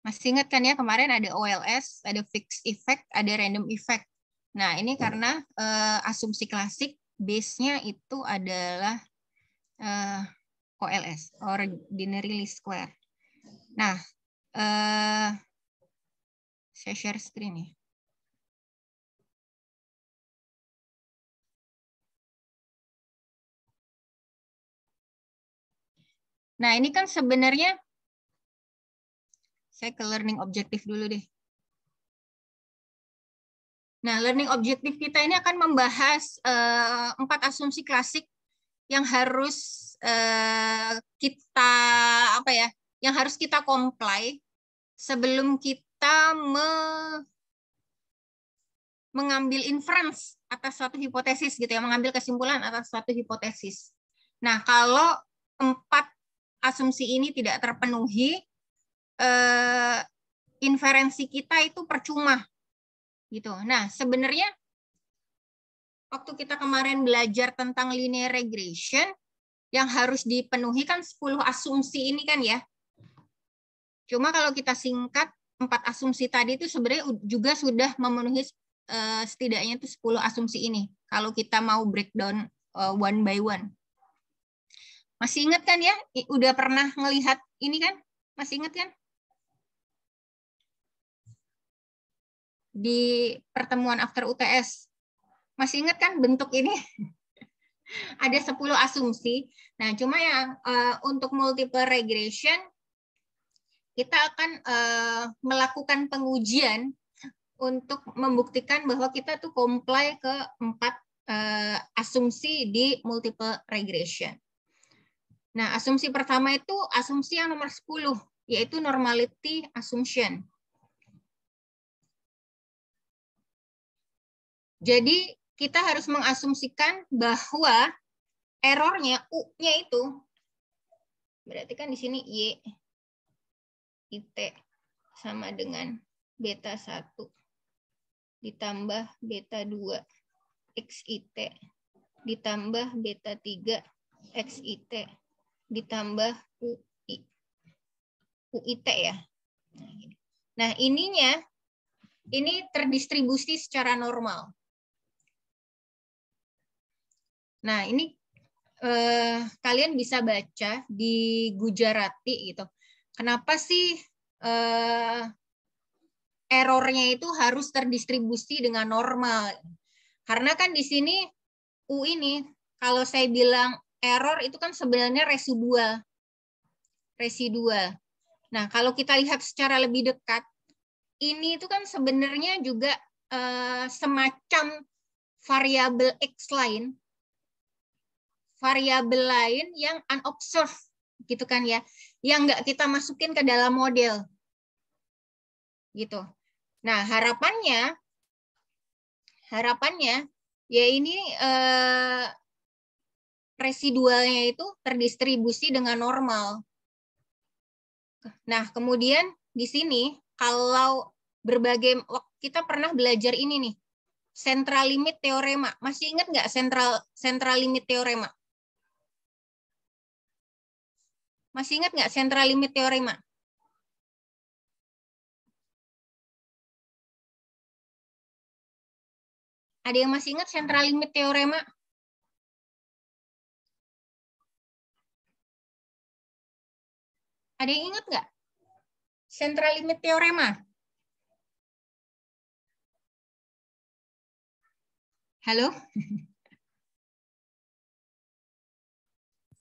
Masih ingat kan ya kemarin ada OLS, ada fixed effect, ada random effect. Nah, ini karena asumsi klasik base-nya itu adalah OLS, ordinary least square. Nah, saya share screen ya. Nah, ini kan sebenarnya saya ke learning objective dulu deh. Nah, learning objective kita ini akan membahas 4 asumsi klasik yang harus kita yang harus kita comply sebelum kita mengambil inference atas suatu hipotesis gitu ya, mengambil kesimpulan atas suatu hipotesis. Nah, kalau 4 asumsi ini tidak terpenuhi, inferensi kita itu percuma gitu. Nah, sebenarnya waktu kita kemarin belajar tentang linear regression, yang harus dipenuhi kan 10 asumsi ini kan ya. Cuma kalau kita singkat, 4 asumsi tadi itu sebenarnya juga sudah memenuhi setidaknya itu 10 asumsi ini. Kalau kita mau breakdown one by one. Masih ingat kan ya? Udah pernah ngelihat ini kan? Masih ingat kan? Di pertemuan after UTS. Masih ingat kan bentuk ini? Ada 10 asumsi. Nah, cuma yang untuk multiple regression, kita akan melakukan pengujian untuk membuktikan bahwa kita tuh comply ke 4 asumsi di multiple regression. Nah, asumsi pertama itu asumsi yang nomor 10, yaitu normality assumption. Jadi, kita harus mengasumsikan bahwa errornya, U-nya itu, berarti kan di sini Y, IT sama dengan beta 1 ditambah beta 2 XIT ditambah beta 3 XIT ditambah UIT ya. Nah, ini terdistribusi secara normal. Nah, ini kalian bisa baca di Gujarati gitu. Kenapa sih errornya itu harus terdistribusi dengan normal? Karena kan di sini U ini, kalau saya bilang error itu kan sebenarnya residual. Nah, kalau kita lihat secara lebih dekat, ini itu kan sebenarnya juga semacam variabel X lain, yang unobserved gitu kan ya, yang nggak kita masukin ke dalam model gitu. Nah, harapannya ya ini residualnya itu terdistribusi dengan normal. Nah, kemudian di sini kalau kita pernah belajar ini nih, central limit teorema. Masih ingat nggak central limit teorema? Masih ingat nggak central limit teorema? Ada yang masih ingat central limit teorema? Ada yang ingat nggak? Central limit teorema. Halo?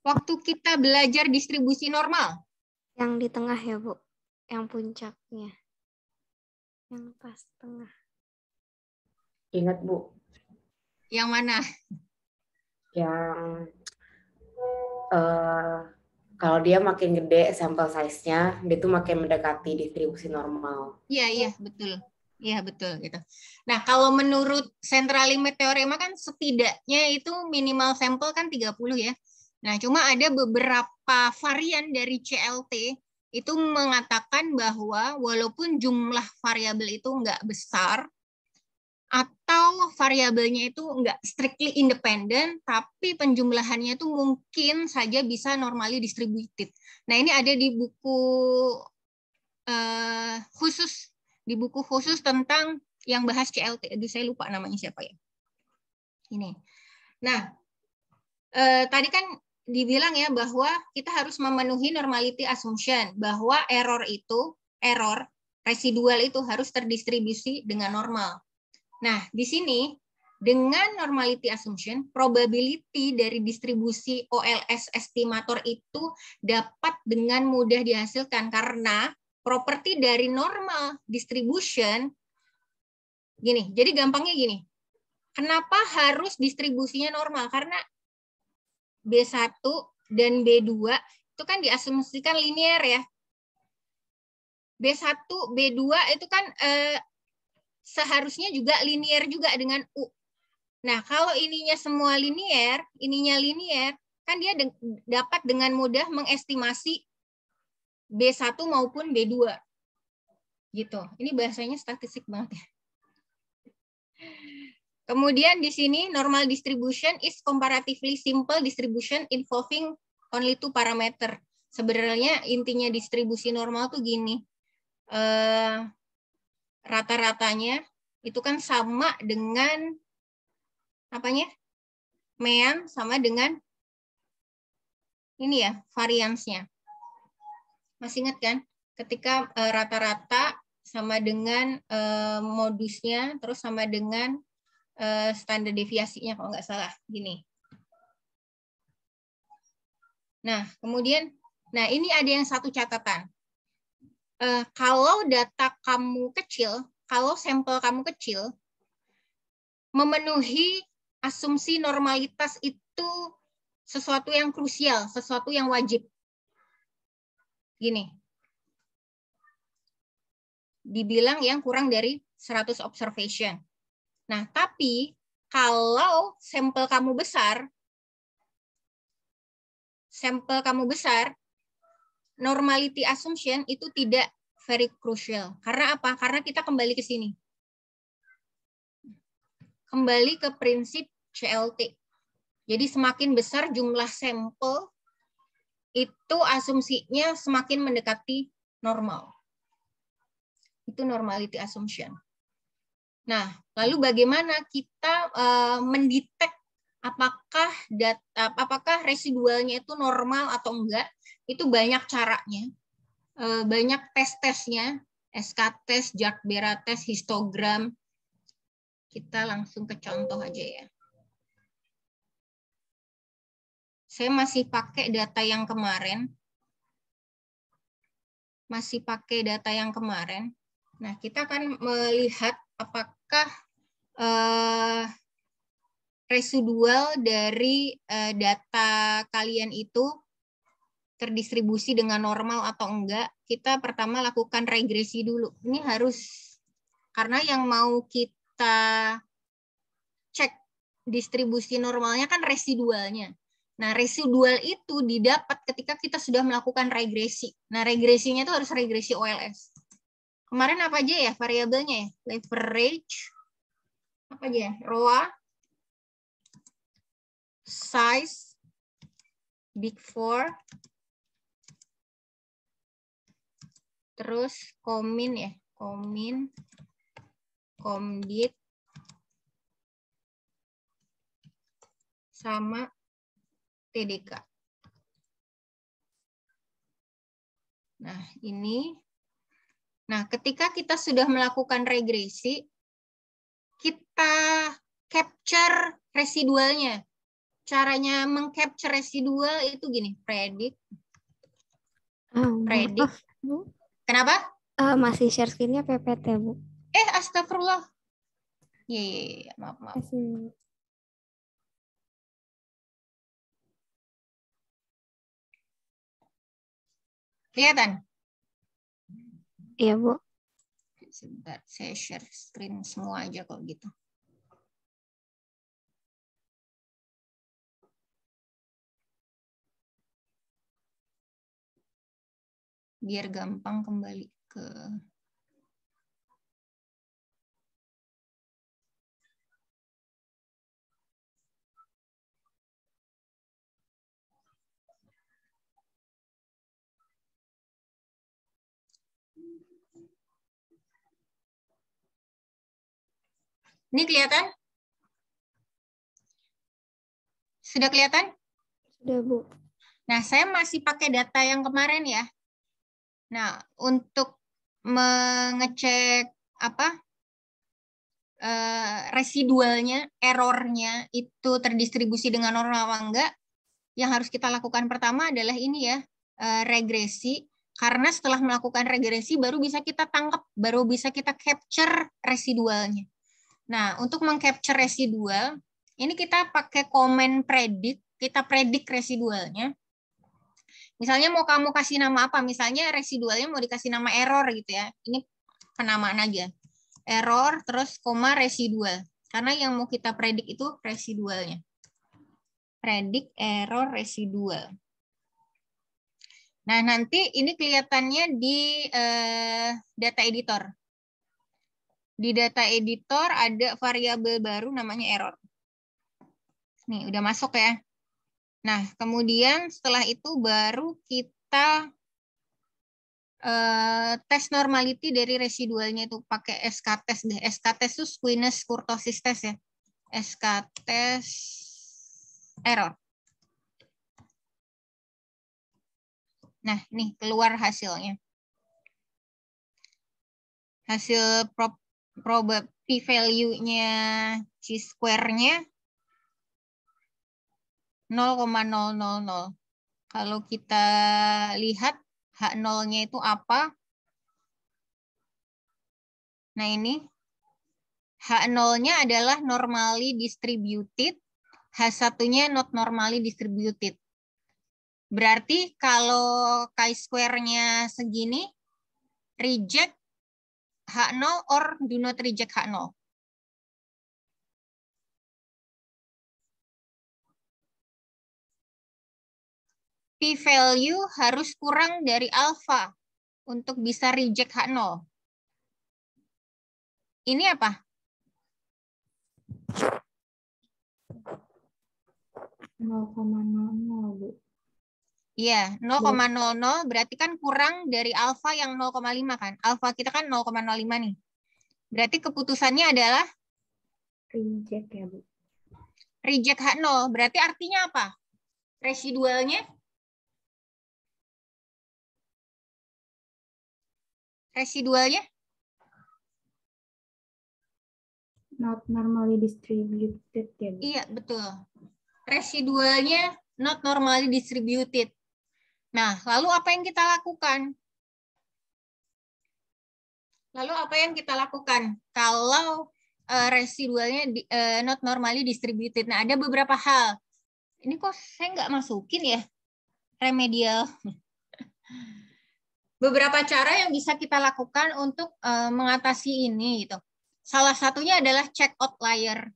Waktu kita belajar distribusi normal. Yang di tengah ya, Bu. Yang puncaknya. Yang pas tengah. Ingat, Bu. Yang mana? Yang kalau dia makin gede sampel size-nya, dia tuh makin mendekati distribusi normal. Iya, betul. Iya, betul gitu. Nah, kalau menurut central limit teorema kan setidaknya itu minimal sampel kan 30 ya. Nah, cuma ada beberapa varian dari CLT itu mengatakan bahwa walaupun jumlah variabel itu nggak besar, atau variabelnya itu nggak strictly independent, tapi penjumlahannya itu mungkin saja bisa normally distributed. Nah, ini ada di buku khusus di buku khusus tentang yang bahas CLT. Aduh, saya lupa namanya siapa ya. Ini. Nah, tadi kan dibilang ya bahwa kita harus memenuhi normality assumption, bahwa error residual itu harus terdistribusi dengan normal. Nah, di sini dengan normality assumption, probability dari distribusi OLS estimator itu dapat dengan mudah dihasilkan karena properti dari normal distribution gini. Jadi gampangnya gini. Kenapa harus distribusinya normal? Karena B1 dan B2 itu kan diasumsikan linear ya. B1, B2 itu kan seharusnya juga linear juga dengan U. Nah, kalau ininya semua linear, kan dia dapat dengan mudah mengestimasi B1 maupun B2. Gitu. Ini bahasanya statistik banget ya. Kemudian di sini normal distribution is comparatively simple distribution involving only 2 parameter. Sebenarnya intinya distribusi normal tuh gini. Rata-ratanya itu kan sama dengan apanya? Mean sama dengan ini ya, variansnya. Masih ingat kan? Ketika rata-rata sama dengan modusnya, terus sama dengan standar deviasinya kalau nggak salah. Gini. Nah, kemudian, ini ada yang satu catatan. Kalau data kamu kecil, kalau sampel kamu kecil, memenuhi asumsi normalitas itu sesuatu yang krusial, sesuatu yang wajib. Gini. Dibilang yang kurang dari 100 observation. Nah, tapi kalau sampel kamu besar, normality assumption itu tidak very crucial. Karena apa? Karena kita kembali ke sini. Kembali ke prinsip CLT. Jadi semakin besar jumlah sampel, itu asumsinya semakin mendekati normal. Itu normality assumption. Nah, lalu bagaimana kita mendetek apakah residualnya itu normal atau enggak? Itu banyak caranya. Banyak tes-tesnya, SK-tes, Jark-Bera-tes, histogram. Kita langsung ke contoh aja ya. Saya masih pakai data yang kemarin. Nah, kita akan melihat apakah residual dari data kalian itu terdistribusi dengan normal atau enggak. Kita pertama lakukan regresi dulu. Ini harus, karena yang mau kita cek distribusi normalnya kan residualnya. Nah, residual itu didapat ketika kita sudah melakukan regresi. Nah, regresinya itu harus regresi OLS. Kemarin apa aja ya variabelnya ya? Leverage, apa aja ya? ROA, size, big four, terus comin ya, comdit, sama TDK. Nah, ini. Nah, ketika kita sudah melakukan regresi, kita capture residualnya. Caranya mengcapture residual itu gini, predict. Maaf, Bu. Kenapa? Masih share screen-nya PPT, Bu. Astagfirullah. Iya, maaf. Kelihatan? Iya, Bu. Sebentar, saya share screen semua aja kalau gitu. Biar gampang kembali ke... Ini kelihatan? Sudah kelihatan? Sudah, Bu. Nah, saya masih pakai data yang kemarin ya. Nah, untuk mengecek residualnya, errornya itu terdistribusi dengan normal apa enggak, yang harus kita lakukan pertama adalah ini ya, regresi. Karena setelah melakukan regresi baru bisa kita tangkap, baru bisa kita capture residualnya. Nah, untuk mengcapture residual, ini kita pakai komen predict, kita predik residualnya. Misalnya mau kamu kasih nama apa? Misalnya residualnya mau dikasih nama error gitu ya. Ini penamaan aja. Error, terus koma residual. Karena yang mau kita predik itu residualnya. Predik error residual. Nah, nanti ini kelihatannya di data editor. Di data editor ada variabel baru namanya error. Nih, udah masuk ya. Nah, kemudian setelah itu baru kita tes normality dari residualnya itu pakai SK-test deh. SK-test itu squamous kurtosis test ya. SK-test error. Nah, nih keluar hasilnya. Hasil probability value-nya chi-square-nya 0,000. Kalau kita lihat H0-nya itu apa? Nah ini, H0-nya adalah normally distributed, H1-nya not normally distributed. Berarti kalau chi-square-nya segini, reject H0 or do not reject H0. P-value harus kurang dari alpha untuk bisa reject H0. Ini apa? 0,00, Bu. Iya, 0,00 berarti kan kurang dari alfa yang 0,5 kan. Alfa kita kan 0,05 nih. Berarti keputusannya adalah Reject ya, Bu. reject H0. Berarti artinya apa? Residualnya Not normally distributed ya, Bu. Iya, betul. Residualnya not normally distributed. Nah, lalu apa yang kita lakukan? Kalau residualnya not normally distributed? Nah, ada beberapa hal. Ini kok saya nggak masukin ya remedial. Beberapa cara yang bisa kita lakukan untuk mengatasi ini gitu. Salah satunya adalah check outlier.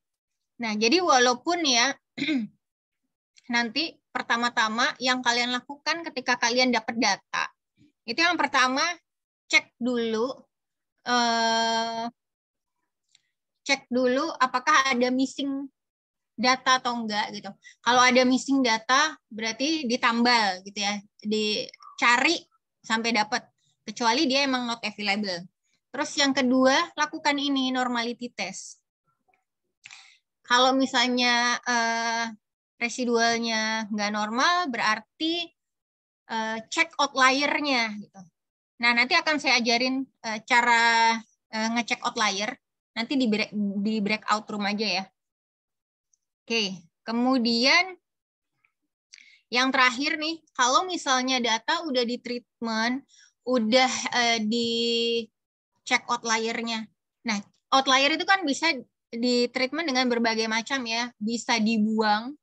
Nah, jadi walaupun ya nanti pertama-tama yang kalian lakukan ketika kalian dapat data, itu yang pertama cek dulu apakah ada missing data atau enggak gitu. Kalau ada missing data berarti ditambal gitu ya, dicari sampai dapat, kecuali dia emang not available. Terus yang kedua, lakukan ini normality test. Kalau misalnya residualnya nggak normal, berarti cek outlier-nya gitu. Nah, nanti akan saya ajarin cara ngecek outlier, nanti di breakout room aja ya. Oke, kemudian yang terakhir nih, kalau misalnya data udah di treatment, udah di check outlier-nya. Nah, outlier itu kan bisa di treatment dengan berbagai macam ya, bisa dibuang,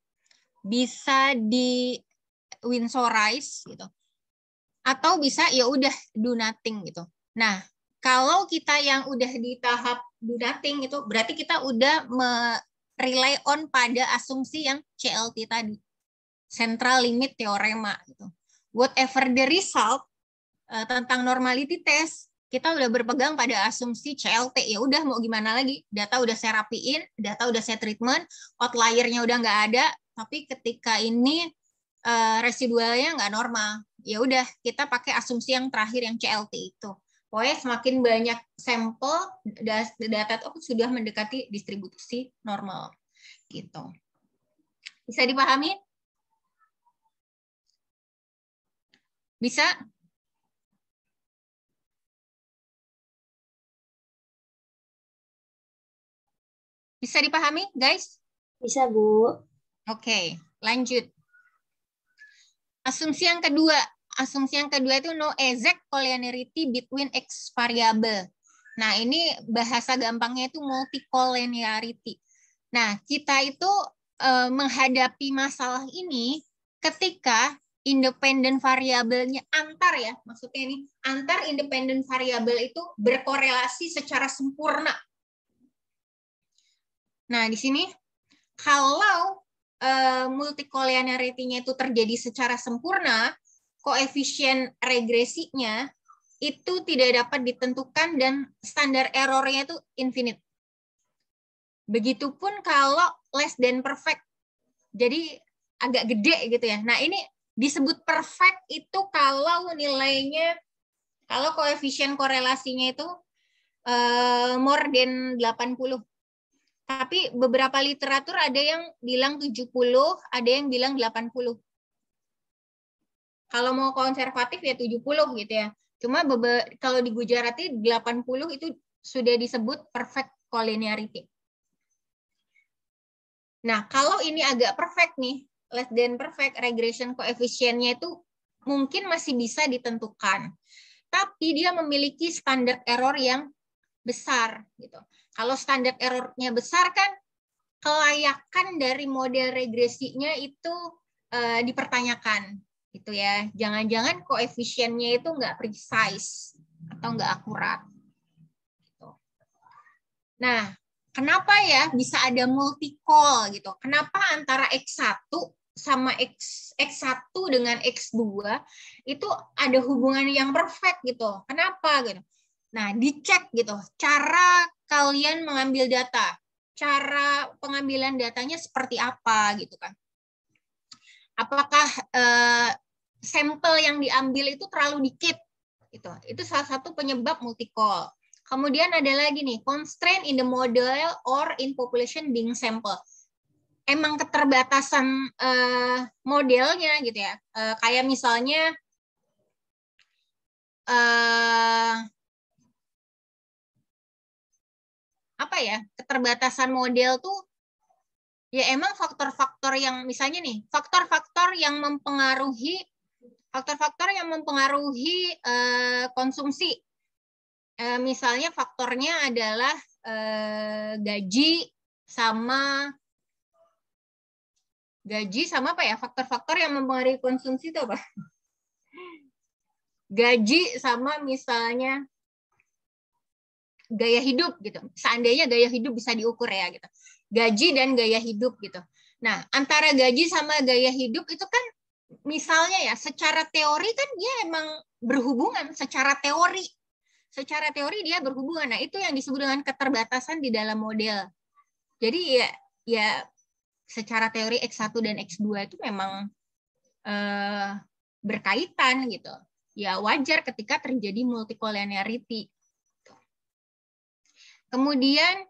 bisa di winsorize gitu, atau bisa ya udah do nothing gitu. Nah, kalau kita yang udah di tahap do nothing itu berarti kita udah rely on pada asumsi yang CLT tadi, central limit theorema gitu. Whatever the result tentang normality test, kita udah berpegang pada asumsi CLT. Ya udah mau gimana lagi, data udah saya rapiin, data udah saya treatment, outlier-nya udah nggak ada, tapi ketika ini residualnya nggak normal, ya udah kita pakai asumsi yang terakhir yang CLT itu. Pokoknya semakin banyak sampel, data itu sudah mendekati distribusi normal. Gitu. Bisa dipahami? Bisa? Bisa dipahami, guys? Bisa, Bu. Oke, lanjut. Asumsi yang kedua. Asumsi yang kedua itu no exact collinearity between X variable. Nah, ini bahasa gampangnya itu multicollinearity. Nah, kita itu menghadapi masalah ini ketika independen variabelnya antar ya, maksudnya ini antar independen variabel itu berkorelasi secara sempurna. Nah, di sini kalau multicollinearity-nya itu terjadi secara sempurna, koefisien regresinya itu tidak dapat ditentukan dan standar error-nya itu infinite. Begitupun kalau less than perfect. Jadi agak gede gitu ya. Nah, ini disebut perfect itu kalau nilainya, kalau koefisien korelasinya itu more than 80. Tapi beberapa literatur ada yang bilang 70, ada yang bilang 80. Kalau mau konservatif ya 70 gitu ya. Cuma kalau di Gujarati 80 itu sudah disebut perfect collinearity. Nah, kalau ini agak perfect nih, less than perfect, regression koefisiennya itu mungkin masih bisa ditentukan. Tapi dia memiliki standar error yang besar gitu. Kalau standar errornya besar kan kelayakan dari model regresinya itu dipertanyakan gitu ya. Jangan-jangan koefisiennya itu nggak precise atau nggak akurat. Gitu. Nah, kenapa ya bisa ada multi-call gitu? Kenapa antara X1 sama X1 dengan X2 itu ada hubungan yang perfect gitu? Kenapa gitu? Nah, dicek gitu cara kalian mengambil data. Cara pengambilan datanya seperti apa gitu kan? Apakah sampel yang diambil itu terlalu dikit? Itu salah satu penyebab multi-call. Kemudian ada lagi nih, constraint in the model or in population being sample. Emang keterbatasan modelnya gitu ya. Kayak misalnya apa ya, keterbatasan model tuh ya emang faktor-faktor yang misalnya nih, faktor-faktor yang mempengaruhi konsumsi. Misalnya faktornya adalah gaji sama apa ya? Faktor-faktor yang mempengaruhi konsumsi itu apa? Gaji sama misalnya gaya hidup gitu. Seandainya gaya hidup bisa diukur ya gitu. Gaji dan gaya hidup gitu. Nah, antara gaji sama gaya hidup itu kan misalnya ya secara teori kan dia emang berhubungan secara teori. Secara teori dia berhubungan. Nah, itu yang disebut dengan keterbatasan di dalam model. Jadi ya secara teori X1 dan X2 itu memang berkaitan gitu. Ya wajar ketika terjadi multicollinearity. Kemudian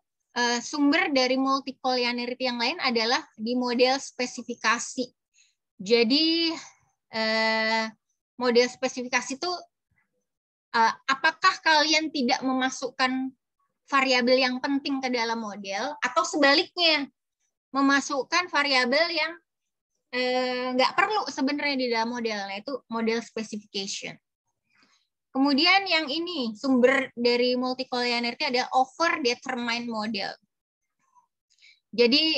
sumber dari multicollinearity yang lain adalah di model spesifikasi. Jadi model spesifikasi itu apakah kalian tidak memasukkan variabel yang penting ke dalam model atau sebaliknya memasukkan variabel yang nggak perlu sebenarnya di dalam model, yaitu model specification. Kemudian yang ini, sumber dari multicollinearity adalah over-determined model. Jadi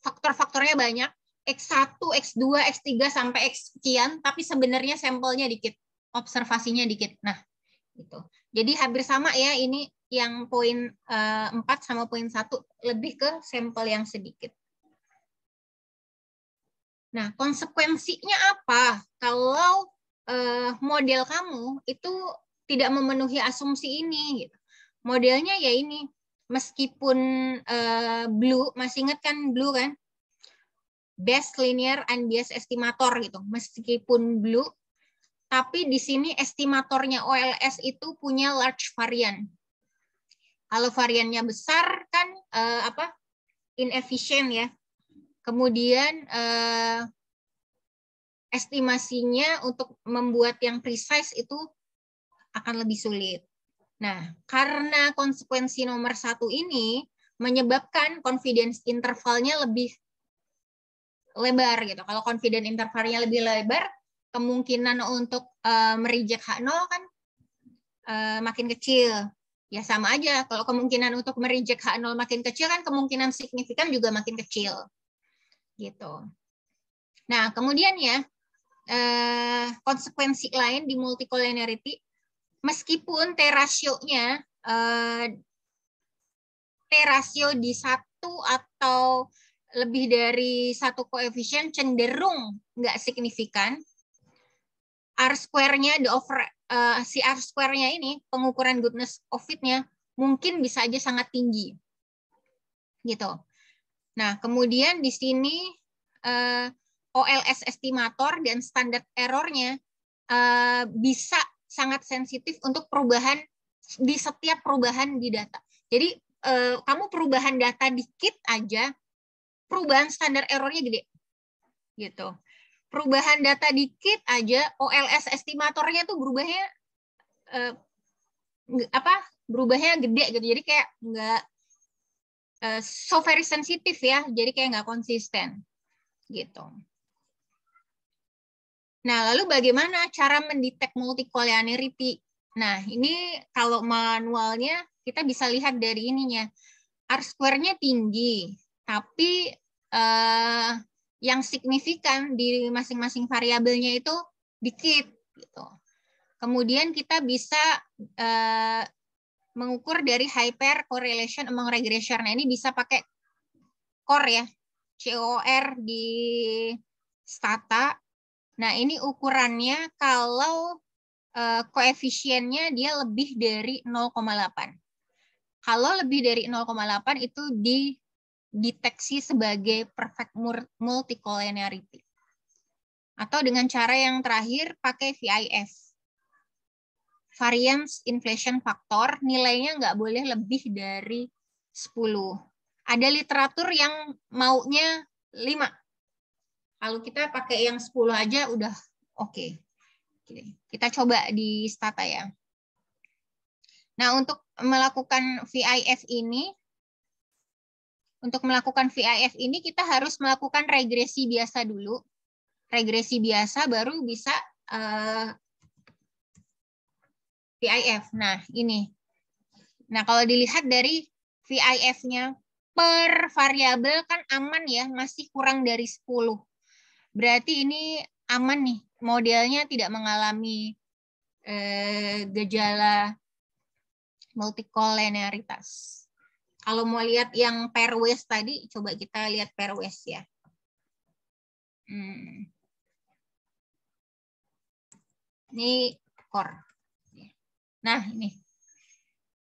faktor-faktornya banyak, X1, X2, X3, sampai X sekian, tapi sebenarnya sampelnya dikit, observasinya dikit. Nah, gitu. Jadi hampir sama ya, ini yang poin 4 sama poin 1, lebih ke sampel yang sedikit. Nah, konsekuensinya apa kalau model kamu itu tidak memenuhi asumsi ini? Gitu. Modelnya ya ini, meskipun Blue, masih ingat kan Blue kan? Best linear unbiased estimator gitu. Meskipun Blue Tapi di sini estimatornya OLS itu punya large varian. Kalau variannya besar kan inefficient ya. Kemudian estimasinya untuk membuat yang precise itu akan lebih sulit. Nah, karena konsekuensi nomor 1 ini menyebabkan confidence intervalnya lebih lebar gitu. Kalau confidence intervalnya lebih lebar, kemungkinan untuk mereject H0 kan makin kecil. Ya sama aja, kalau kemungkinan untuk mereject H0 makin kecil kan kemungkinan signifikan juga makin kecil. Gitu. Nah, kemudian ya, konsekuensi lain di multicollinearity, meskipun T-ratio-nya T-ratio di 1 atau lebih dari 1 koefisien cenderung nggak signifikan, R-square-nya si R-square-nya ini, pengukuran goodness of fit-nya mungkin bisa aja sangat tinggi. Gitu. Nah, kemudian di sini OLS estimator dan standard error-nya bisa sangat sensitif untuk perubahan di setiap perubahan di data. Jadi kamu perubahan data dikit aja, perubahan standar error-nya gede. Gitu. Perubahan data dikit aja, OLS estimatornya tuh berubahnya berubahnya gede gitu. Jadi kayak nggak so very sensitif ya. Jadi kayak nggak konsisten gitu. Nah, lalu bagaimana cara mendetek multicollinearity? Nah, ini kalau manualnya kita bisa lihat dari ininya. R-square-nya tinggi, tapi yang signifikan di masing-masing variabelnya itu dikit. Gitu. Kemudian kita bisa mengukur dari hyper correlation among regression. Nah, ini bisa pakai COR ya, COR di Stata. Nah, ini ukurannya kalau koefisiennya dia lebih dari 0,8. Kalau lebih dari 0,8 itu dideteksi sebagai perfect multicollinearity. Atau dengan cara yang terakhir pakai VIF. Variance inflation factor, nilainya nggak boleh lebih dari 10. Ada literatur yang maunya 5. Kalau kita pakai yang 10 aja udah oke. Kita coba di Stata ya. Nah, untuk melakukan VIF ini, kita harus melakukan regresi biasa dulu. Regresi biasa baru bisa VIF. Nah, ini. Nah, kalau dilihat dari VIF-nya per variabel kan aman ya, masih kurang dari 10. Berarti ini aman nih, modelnya tidak mengalami gejala multicollinearitas. Kalau mau lihat yang pairwise tadi, coba kita lihat pairwise ya. Ini core. Nah, ini.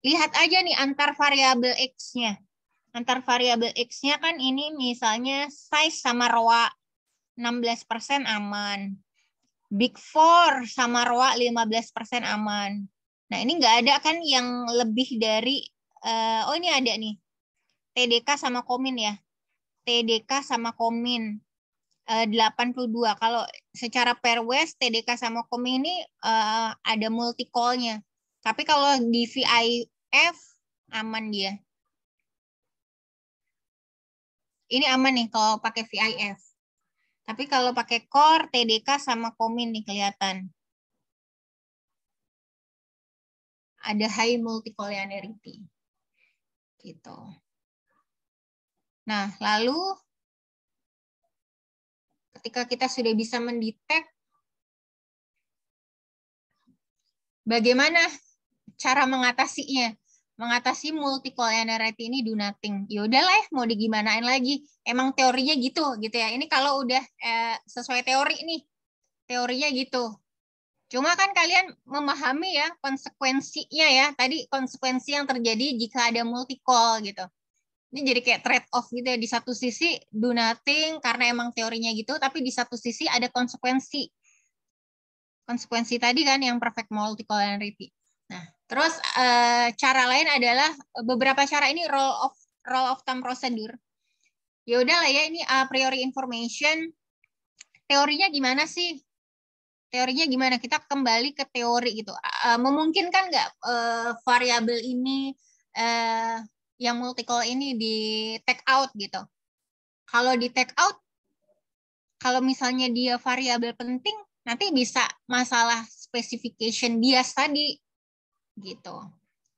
Lihat aja nih antar variabel X-nya. Antar variabel X-nya kan ini misalnya size sama ROA 16% aman. Big Four sama ROA 15% aman. Nah, ini nggak ada kan yang lebih dari, oh ini ada nih, TDK sama Komin ya. TDK sama Komin 82. Kalau secara pairwise, TDK sama Komin ini ada multi-call-nya. Tapi kalau di VIF, aman dia. Ini aman nih kalau pakai VIF. Tapi kalau pakai core, TDK sama Komin nih kelihatan. Ada high multicollinearity. Gitu. Nah, lalu ketika kita sudah bisa mendetek, bagaimana cara mengatasinya? Mengatasi multicollinearity ini do nothing. Ya udahlah, mau digimanain lagi. Emang teorinya gitu ya. Ini kalau udah sesuai teori nih, teorinya gitu. Cuma kan kalian memahami ya konsekuensinya ya. Tadi konsekuensi yang terjadi jika ada multi-call gitu. Ini jadi kayak trade off gitu ya. Di satu sisi do nothing karena emang teorinya gitu, tapi di satu sisi ada konsekuensi. konsekuensi tadi kan yang perfect multicollinearity. Nah, terus cara lain adalah beberapa cara ini rule of thumb procedure. Ya udahlah ya, ini a priori information. Teorinya gimana sih? Teorinya gimana? Kita kembali ke teori gitu. Memungkinkan nggak variabel ini yang multicolor ini di take out gitu? Kalau di take out, kalau misalnya dia variabel penting, nanti bisa masalah specification bias tadi gitu.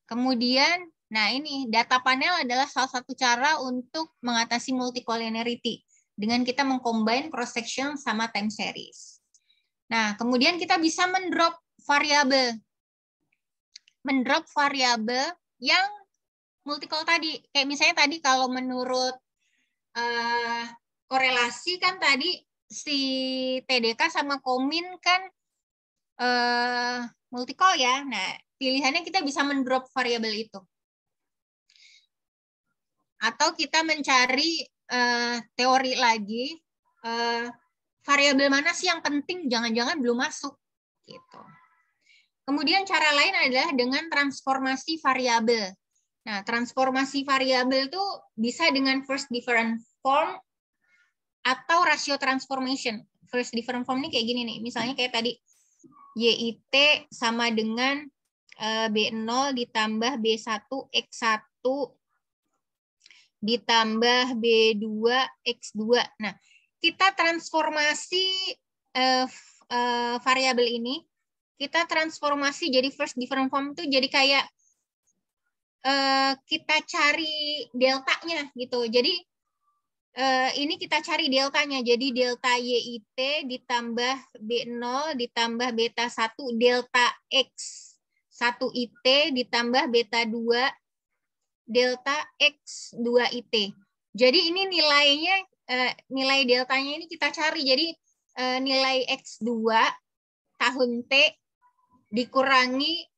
Kemudian, nah ini data panel adalah salah satu cara untuk mengatasi multicollinearity dengan kita mengcombine cross section sama time series. Nah, kemudian kita bisa mendrop variabel yang multicolor tadi. Kayak misalnya tadi kalau menurut korelasi kan tadi si TDK sama Komin kan multicolor ya. Nah, pilihannya kita bisa mendrop variabel itu. Atau kita mencari teori lagi, variabel mana sih yang penting, jangan-jangan belum masuk. Gitu. Kemudian cara lain adalah dengan transformasi variabel. Nah, transformasi variabel itu bisa dengan first different form atau ratio transformation. First different form ini kayak gini nih, misalnya kayak tadi, YIT sama dengan B0 ditambah B1 X1 ditambah B2 X2. Nah, kita transformasi variabel ini, kita transformasi jadi first different form itu jadi kayak kita cari deltanya gitu. Jadi ini kita cari deltanya. Jadi delta YIT ditambah B0 ditambah beta 1 delta X1 IT ditambah beta 2 delta X2IT. Jadi ini nilainya, nilai deltanya ini kita cari. Jadi nilai X2 tahun T dikurangi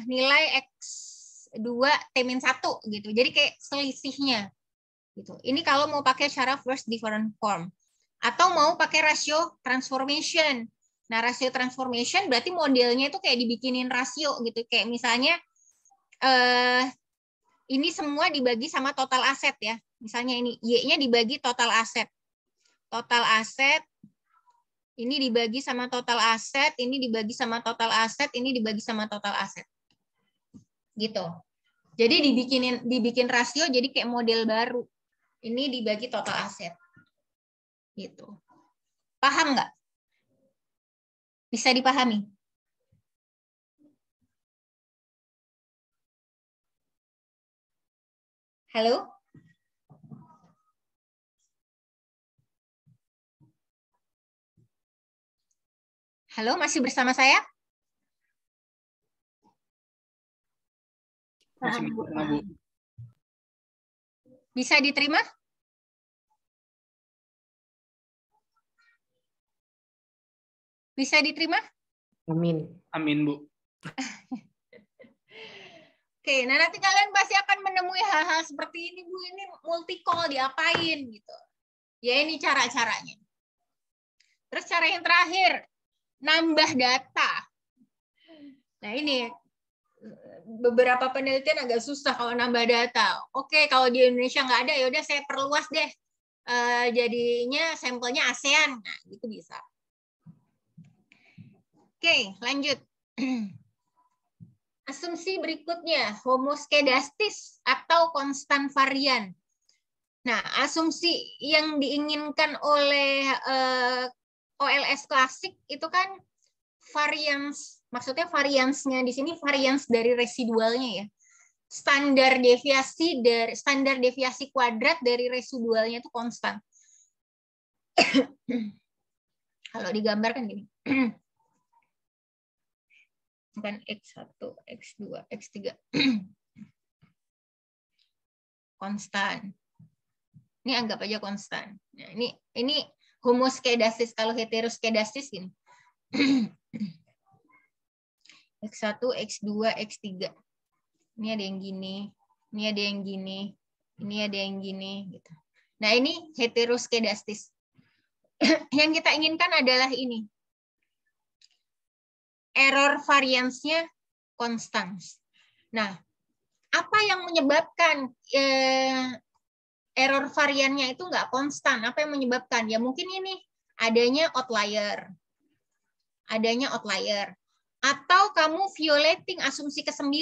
nilai X2 T-1 gitu. Jadi kayak selisihnya. Gitu. Ini kalau mau pakai cara first different form. Atau mau pakai rasio transformation. Nah, rasio transformation berarti modelnya itu kayak dibikinin rasio gitu. Kayak misalnya ini semua dibagi sama total aset ya. Misalnya ini Y-nya dibagi total aset. Total aset ini dibagi sama total aset, ini dibagi sama total aset, ini dibagi sama total aset. Gitu. Jadi dibikin rasio jadi kayak model baru. Ini dibagi total aset. Gitu. Paham nggak? Bisa dipahami? Halo? Halo, masih bersama saya? Masih bersama, Bu. Bisa diterima? Bisa diterima? Amin. Amin, Bu. Oke, nah nanti kalian pasti akan menemui hal-hal seperti ini, Bu. Ini multi-call diapain gitu. Ya ini cara-caranya. Terus cara yang terakhir, nambah data. Nah ini beberapa penelitian agak susah kalau nambah data. Oke, kalau di Indonesia nggak ada, ya udah saya perluas deh. Jadinya sampelnya ASEAN. Nah, itu bisa. Oke, lanjut. Asumsi berikutnya, homoskedastis atau konstan varian. Nah, asumsi yang diinginkan oleh OLS klasik itu kan varians, maksudnya variansnya di sini varians dari residualnya ya. Standar deviasi kuadrat dari residualnya itu konstan. Kalau digambarkan gini. Kan X1, X2, X3. Konstan. Ini anggap aja konstan. Nah, ini homoskedastis. Kalau heteroskedastis gini. X1, X2, X3. Ini ada yang gini, ini ada yang gini, ini ada yang gini gitu. Nah, ini heteroskedastis. Yang kita inginkan adalah ini. error variance-nya konstan. Nah, apa yang menyebabkan error variannya itu nggak konstan? Apa yang menyebabkan? Ya mungkin ini adanya outlier. Atau kamu violating asumsi ke-9.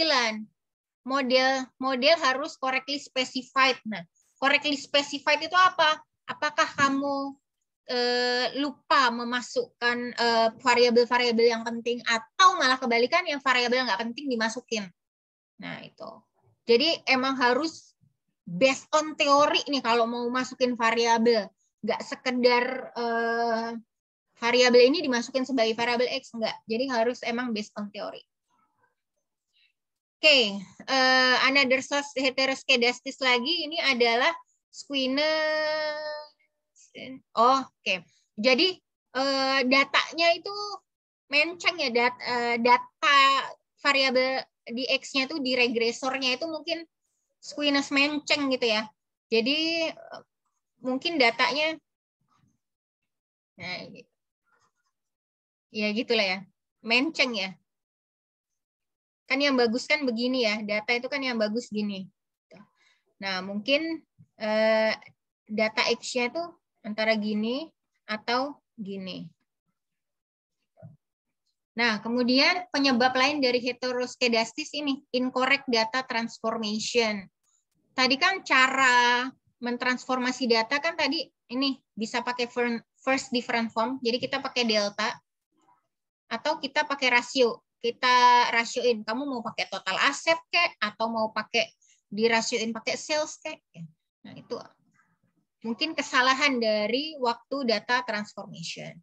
Model harus correctly specified. Nah, correctly specified itu apa? Apakah kamu lupa memasukkan variabel-variabel yang penting, atau malah kebalikan yang variabel nggak penting dimasukin. Nah, itu. Jadi emang harus based on teori nih kalau mau masukin variabel. Nggak sekedar variabel ini dimasukin sebagai variabel X, enggak. Jadi harus emang based on teori. Oke, another source heteroskedastis lagi ini adalah Squener. Oke. Jadi datanya itu menceng ya, data variabel di X-nya itu di regresornya itu mungkin squeamish menceng gitu ya. Jadi mungkin datanya, nah gitu. Ya gitulah ya, menceng ya. Kan yang bagus kan begini ya, data itu kan yang bagus gini. Nah mungkin data X-nya itu antara gini atau gini. Nah, kemudian penyebab lain dari heteroskedastis ini, incorrect data transformation. Tadi kan cara mentransformasi data kan tadi ini bisa pakai first different form, jadi kita pakai delta, atau kita pakai rasio. Kita rasioin, kamu mau pakai total aset kek, atau mau pakai dirasioin pakai sales kek. Nah, itu mungkin kesalahan dari waktu data transformation.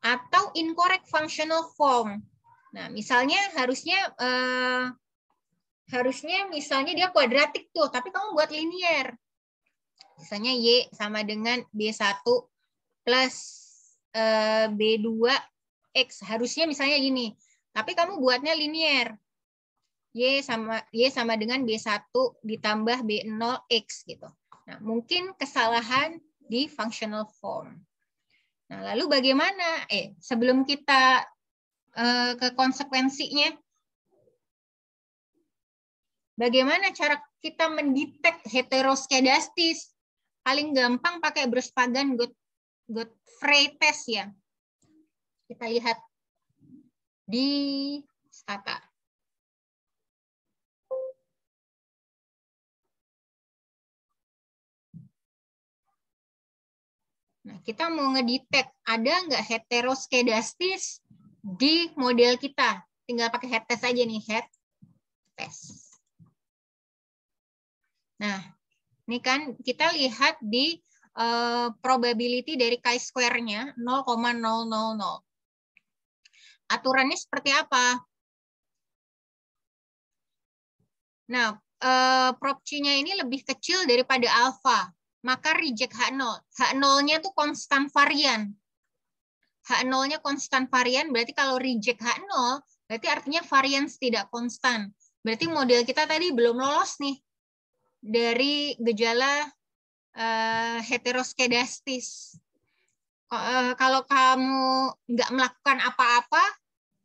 Atau incorrect functional form. Nah, misalnya harusnya misalnya dia kuadratik tuh, tapi kamu buat linear. Misalnya Y sama dengan B1 plus B2X. Harusnya misalnya gini. Tapi kamu buatnya linear. Y sama dengan B1 ditambah B0X gitu. Nah, mungkin kesalahan di functional form. Nah, lalu bagaimana? Sebelum kita ke konsekuensinya, bagaimana cara kita mendetek heteroskedastis? Paling gampang pakai Godfrey test ya. Kita lihat di Stata. Nah, kita mau ngedetek ada nggak heteroskedastis di model kita. Tinggal pakai head test aja nih, head test. Nah, ini kan kita lihat di probability dari chi-square-nya 0,000. Aturannya seperti apa? Nah, prop C-nya ini lebih kecil daripada alpha, maka reject H0. H0-nya tuh konstan varian. H0-nya konstan varian, berarti kalau reject H0, berarti artinya variance tidak konstan. Berarti model kita tadi belum lolos nih dari gejala heteroskedastis. Kalau kamu nggak melakukan apa-apa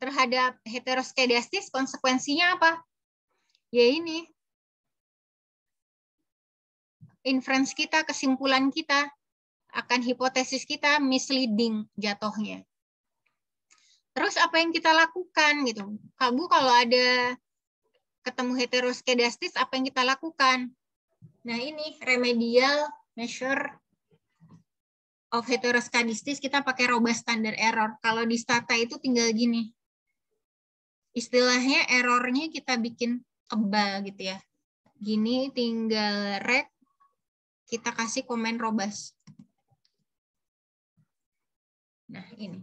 terhadap heteroskedastis, konsekuensinya apa? Ya ini, inference kita, kesimpulan kita akan hipotesis kita misleading jatuhnya. Terus apa yang kita lakukan gitu? Kamu kalau ada ketemu heteroskedastis, apa yang kita lakukan? Nah ini remedial measure of heteroskedastis, kita pakai robust standard error. Kalau di Stata itu tinggal gini. Istilahnya errornya kita bikin kebal gitu ya. Gini tinggal red, kita kasih komen robust. Nah ini.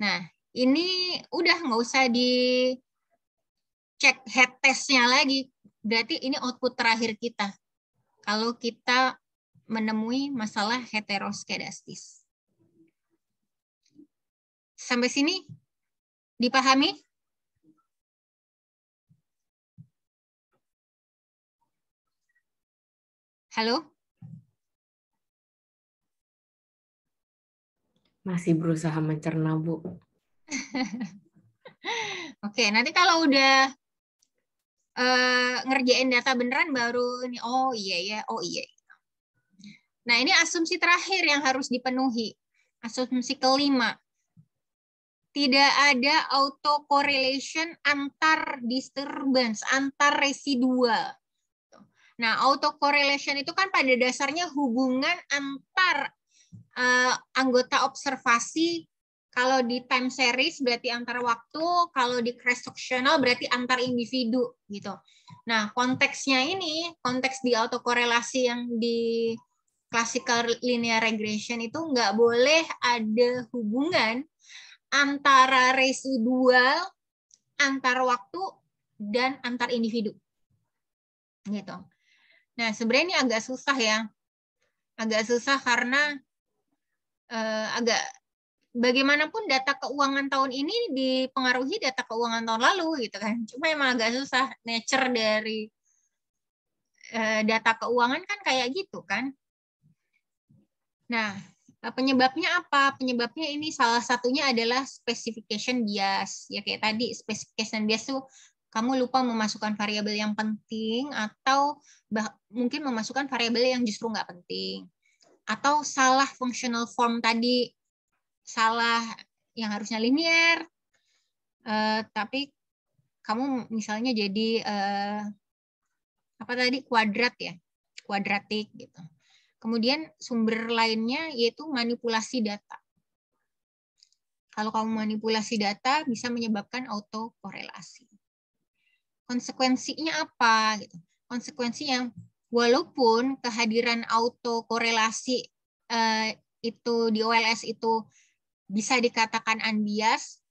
Nah ini udah nggak usah dicek head testnya lagi. Berarti ini output terakhir kita. Kalau kita menemui masalah heteroskedastis. Sampai sini dipahami? Halo? Masih berusaha mencerna, Bu. Oke, nanti kalau udah ngerjain data beneran baru ini, oh iya ya, oh iya. Nah, ini asumsi terakhir yang harus dipenuhi. Asumsi kelima. Tidak ada autocorrelation antar disturbance, antar residual. Nah, autocorrelation itu kan pada dasarnya hubungan antar anggota observasi. Kalau di time series berarti antar waktu, kalau di cross sectional berarti antar individu gitu. Nah, konteksnya ini, konteks di autokorelasi yang di classical linear regression itu nggak boleh ada hubungan antara residual, antar waktu, dan antar individu. Gitu. Nah, sebenarnya ini agak susah ya. Agak susah karena agak bagaimanapun data keuangan tahun ini dipengaruhi data keuangan tahun lalu gitu kan. Cuma emang agak susah nature dari data keuangan kan kayak gitu kan. Nah, penyebabnya apa? Penyebabnya ini salah satunya adalah specification bias. Ya kayak tadi specification bias tuh kamu lupa memasukkan variabel yang penting atau mungkin memasukkan variabel yang justru nggak penting. Atau salah functional form tadi, salah yang harusnya linear, tapi kamu misalnya jadi apa tadi kuadrat ya, kuadratik gitu. Kemudian sumber lainnya yaitu manipulasi data. Kalau kamu manipulasi data bisa menyebabkan autokorelasi. Konsekuensinya apa? Gitu. Konsekuensinya walaupun kehadiran autokorelasi itu di OLS itu bisa dikatakan unbiased,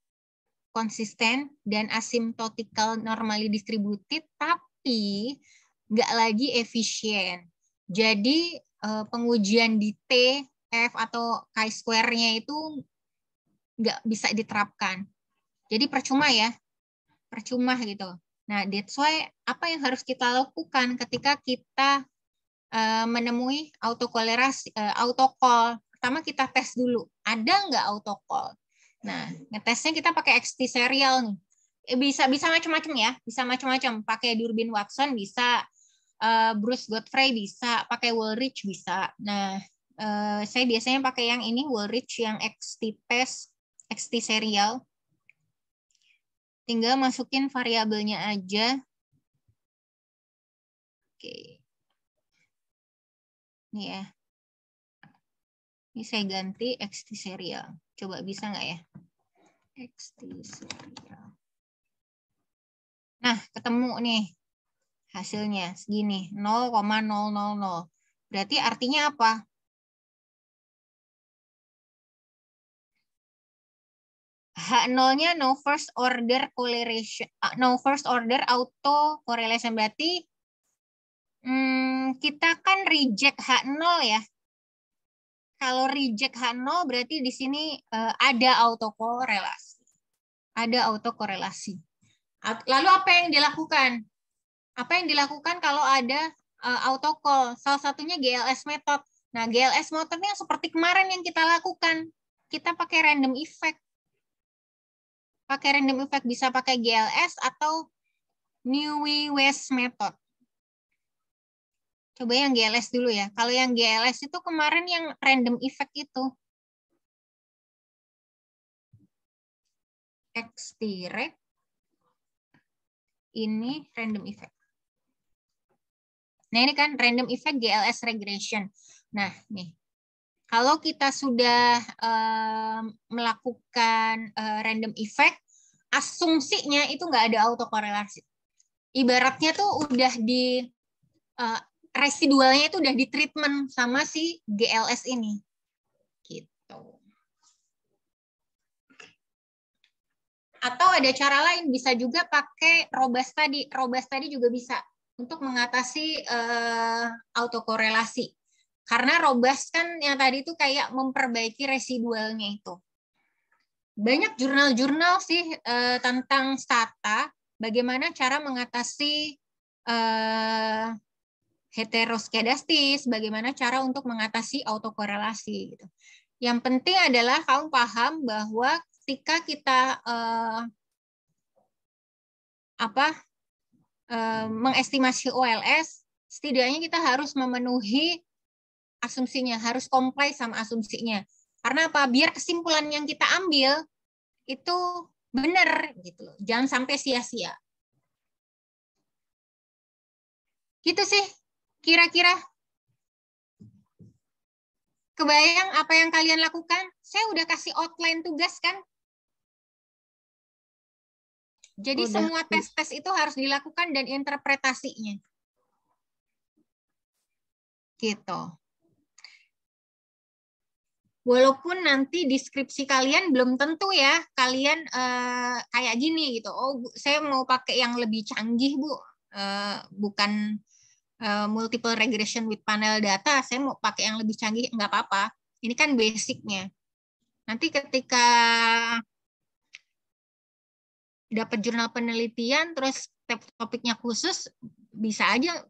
konsisten, dan asymptotical normally distributed, tapi nggak lagi efisien. Jadi pengujian di T, F, atau chi-square-nya itu nggak bisa diterapkan. Jadi percuma ya, percuma gitu. Nah, that's why apa yang harus kita lakukan ketika kita menemui autokorelasi, autocall. Pertama kita tes dulu, ada nggak autocall? Nah, ngetesnya kita pakai XT serial nih. Bisa macam-macam ya, bisa macam-macam. Pakai Durbin Watson bisa, Bruce Godfrey bisa, pakai Woolrich bisa. Nah, saya biasanya pakai yang ini Woolrich yang XT test, XT serial. Tinggal masukin variabelnya aja. Oke. Ini ya. Ini saya ganti XT serial. Coba bisa nggak ya? XT serial. Nah, ketemu nih hasilnya segini, 0,000. Berarti artinya apa? H0-nya no first order correlation, no first order auto correlation. Berarti kita kan reject H0 ya. Kalau reject H0 berarti di sini ada autokorelasi. Ada autokorelasi. Lalu apa yang dilakukan? Apa yang dilakukan kalau ada autocall? Salah satunya GLS method. Nah, GLS methodnya seperti kemarin yang kita lakukan. Kita pakai random effect. Pakai random effect bisa pakai GLS atau Newey-West method. Coba yang GLS dulu ya. Kalau yang GLS itu kemarin yang random effect itu. X-direct. Ini random effect. Nah, ini kan random effect GLS regression. Nah, nih. Kalau kita sudah melakukan random effect, asumsinya itu nggak ada autokorelasi. Ibaratnya tuh udah di residualnya itu udah di treatment sama si GLS ini. Gitu. Atau ada cara lain, bisa juga pakai robust tadi. Robust tadi juga bisa untuk mengatasi autokorelasi. Karena robust kan yang tadi itu kayak memperbaiki residualnya itu. Banyak jurnal-jurnal sih tentang stata, bagaimana cara mengatasi heteroskedastis, bagaimana cara untuk mengatasi autokorelasi. Gitu. Yang penting adalah kamu paham bahwa ketika kita mengestimasi OLS, setidaknya kita harus memenuhi asumsinya, harus comply sama asumsinya. Karena apa? Biar kesimpulan yang kita ambil itu benar gitu loh. Jangan sampai sia-sia. Gitu sih kira-kira. Kebayang apa yang kalian lakukan? Saya udah kasih outline tugas kan? Jadi Udah. semua tes-tes itu harus dilakukan dan interpretasinya. Gitu. Walaupun nanti deskripsi kalian belum tentu ya, kalian kayak gini gitu. Oh, saya mau pakai yang lebih canggih, Bu. Bukan multiple regression with panel data, saya mau pakai yang lebih canggih, nggak apa-apa. Ini kan basicnya. Nanti ketika dapat jurnal penelitian, terus topiknya khusus, bisa aja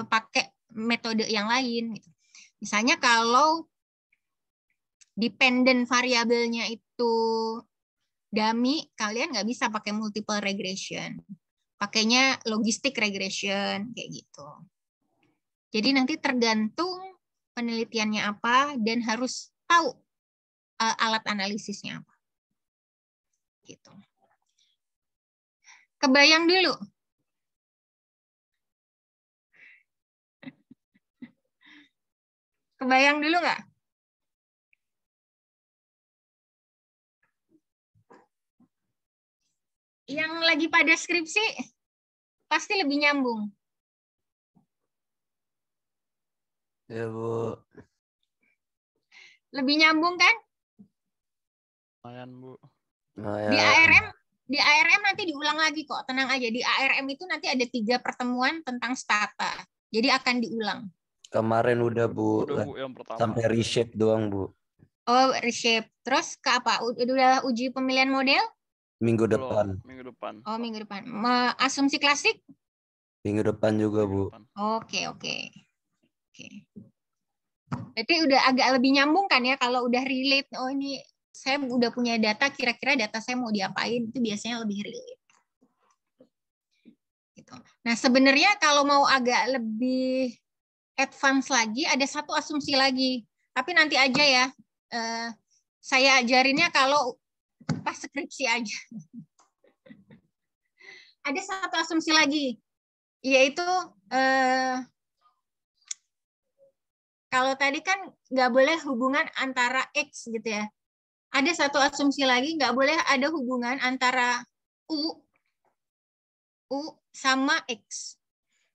pakai metode yang lain. Gitu. Misalnya kalau dependent variabelnya itu dummy, kalian nggak bisa pakai multiple regression. Pakainya logistic regression, kayak gitu. Jadi nanti tergantung penelitiannya apa dan harus tahu alat analisisnya apa. Gitu. Kebayang dulu. Kebayang dulu nggak? Yang lagi pada skripsi pasti lebih nyambung. Ya, Bu. Lebih nyambung kan? Lumayan, Bu. Di ARM nanti diulang lagi kok, tenang aja. Di ARM itu nanti ada 3 pertemuan tentang stata. Jadi akan diulang. Kemarin udah, Bu. Udah, Bu, yang pertama. Sampai reshape doang, Bu. Oh, reshape. Terus ke apa? Udah uji pemilihan model? Minggu Belum, depan. minggu depan. Oh, minggu depan. Asumsi klasik? Minggu depan juga, Minggu Bu. depan. Oke. Berarti udah agak lebih nyambung kan ya kalau udah relate. Oh, ini saya udah punya data, kira-kira data saya mau diapain, itu biasanya lebih relate. Gitu. Nah, sebenarnya kalau mau agak lebih advance lagi, ada satu asumsi lagi. Tapi nanti aja ya. Saya ajarinnya kalau pas skripsi aja. Ada satu asumsi lagi, yaitu kalau tadi kan nggak boleh hubungan antara X gitu ya. Ada satu asumsi lagi, nggak boleh ada hubungan antara U sama X.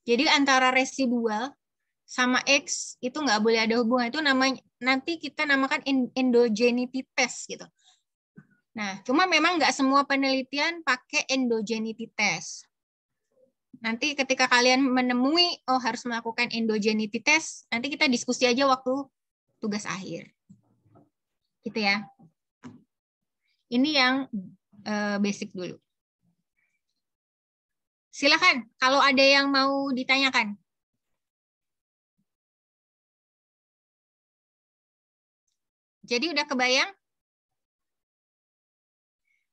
Jadi antara residual sama X itu nggak boleh ada hubungan. Itu namanya nanti kita namakan endogeneity test gitu. Nah, cuma memang nggak semua penelitian pakai endogeneity test. Nanti ketika kalian menemui, oh harus melakukan endogeneity test, nanti kita diskusi aja waktu tugas akhir. Gitu ya. Ini yang basic dulu. Silakan, kalau ada yang mau ditanyakan. Jadi udah kebayang